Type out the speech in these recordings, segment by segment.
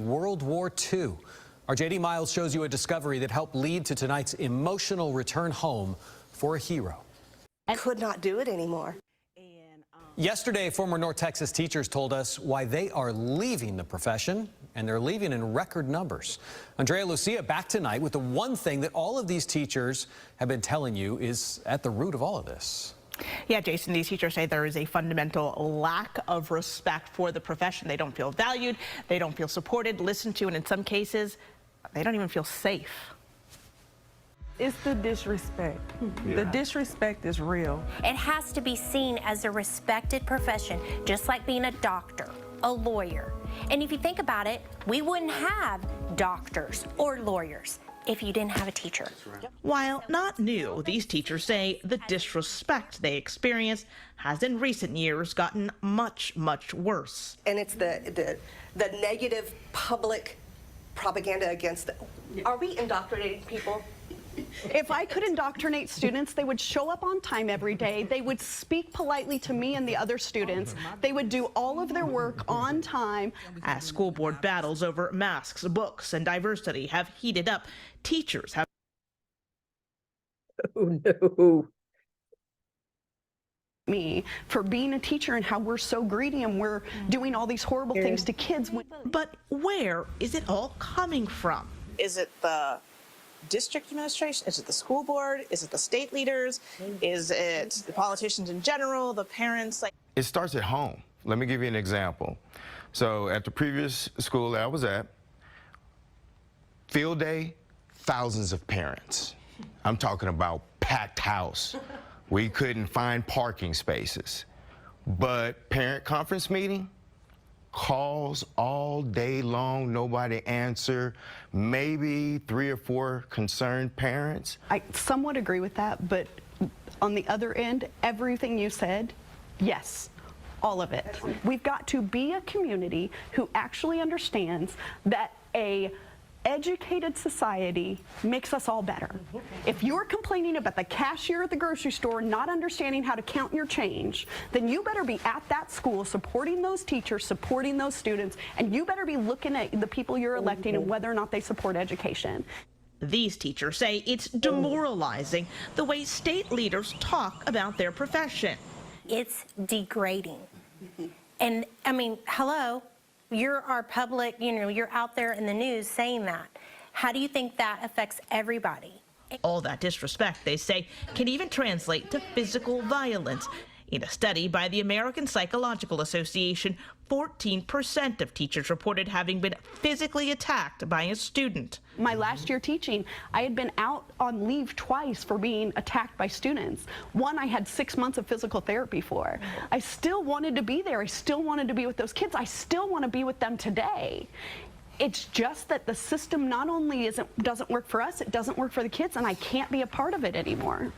World War II. Our JD Miles shows you a discovery that helped lead to tonight's emotional return home for a hero. I could not do it anymore. Yesterday, former North Texas teachers told us why they are leaving the profession, and they're leaving in record numbers. Andrea Lucia back tonight with the one thing that all of these teachers have been telling you is at the root of all of this. Yeah, Jason, these teachers say there is a fundamental lack of respect for the profession. They don't feel valued, they don't feel supported, listened to, and in some cases, they don't even feel safe. It's the disrespect. Yeah. The disrespect is real. It has to be seen as a respected profession, just like being a doctor, a lawyer. And if you think about it, we wouldn't have doctors or lawyers if you didn't have a teacher. Right. While not new, these teachers say the disrespect they experience has in recent years gotten much, much worse. And it's the negative public propaganda against Are we indoctrinating people? If I could indoctrinate students, they would show up on time every day. They would speak politely to me and the other students. They would do all of their work on time. As school board battles over masks, books, and diversity have heated up, teachers have... Oh, no. Me for being a teacher and how we're so greedy and we're doing all these horrible things to kids. But where is it all coming from? Is it the district administration? Is it the school board? Is it the state leaders? Is it the politicians in general, the parents? It starts at home. Let me give you an example. So at the previous school that I was at, field day, thousands of parents. I'm talking about packed house. We couldn't find parking spaces. But parent conference meeting, calls all day long, nobody answer, maybe 3 or 4 concerned parents. I somewhat agree with that, but on the other end, everything you said, yes, all of it. We've got to be a community who actually understands that a educated society makes us all better. If you're complaining about the cashier at the grocery store not understanding how to count your change, then you better be at that school supporting those teachers, supporting those students, and you better be looking at the people you're electing and whether or not they support education. These teachers say it's demoralizing the way state leaders talk about their profession. It's degrading. And I mean, hello? You're our public, you're out there in the news saying that. How do you think that affects everybody? All that disrespect, they say, can even translate to physical violence. In a study by the American Psychological Association, 14% of teachers reported having been physically attacked by a student. My last year teaching, I had been out on leave twice for being attacked by students. One I had 6 months of physical therapy for. I still wanted to be there. I still wanted to be with those kids. I still want to be with them today. It's just that the system not only doesn't work for us, it doesn't work for the kids, and I can't be a part of it anymore.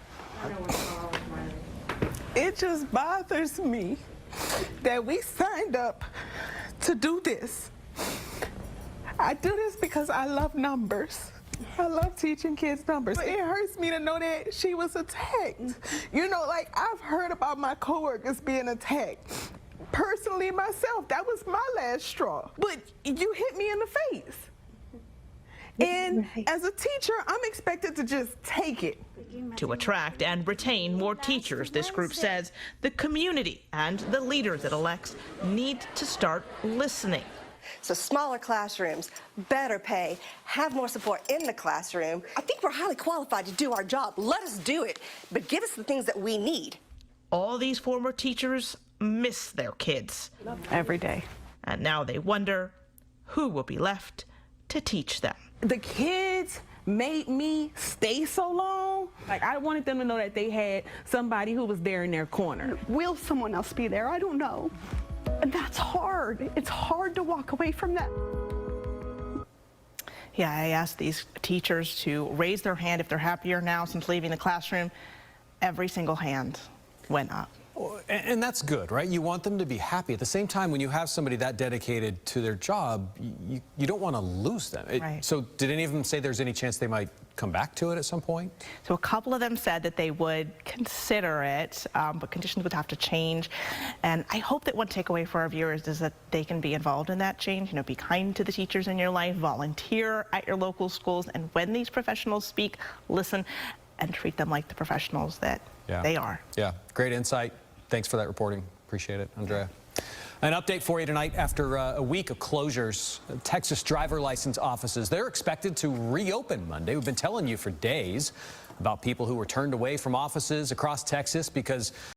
It just bothers me that we signed up to do this. I do this because I love numbers. I love teaching kids numbers. It hurts me to know that she was attacked. You know, like I've heard about my coworkers being attacked. Personally, myself, that was my last straw. But you hit me in the face. And as a teacher, I'm expected to just take it. To attract and retain more teachers, this group says the community and the leaders it elects need to start listening. So smaller classrooms, better pay, have more support in the classroom. I think we're highly qualified to do our job. Let us do it, but give us the things that we need. All these former teachers miss their kids every day. And now they wonder who will be left to teach them. The kids made me stay so long. Like, I wanted them to know that they had somebody who was there in their corner. Will someone else be there? I don't know. And that's hard. It's hard to walk away from that. Yeah, I asked these teachers to raise their hand if they're happier now since leaving the classroom. Every single hand went up. And that's good, right? You want them to be happy. At the same time, when you have somebody that dedicated to their job, you don't want to lose them. Right. So did any of them say there's any chance they might come back to it at some point? So a couple of them said that they would consider it, but conditions would have to change. And I hope that one takeaway for our viewers is that they can be involved in that change. You know, be kind to the teachers in your life, volunteer at your local schools, and when these professionals speak, listen and treat them like the professionals that they are. Yeah, great insight. Thanks for that reporting. Appreciate it, Andrea. An update for you tonight. After a week of closures, Texas driver license offices, they're expected to reopen Monday. We've been telling you for days about people who were turned away from offices across Texas because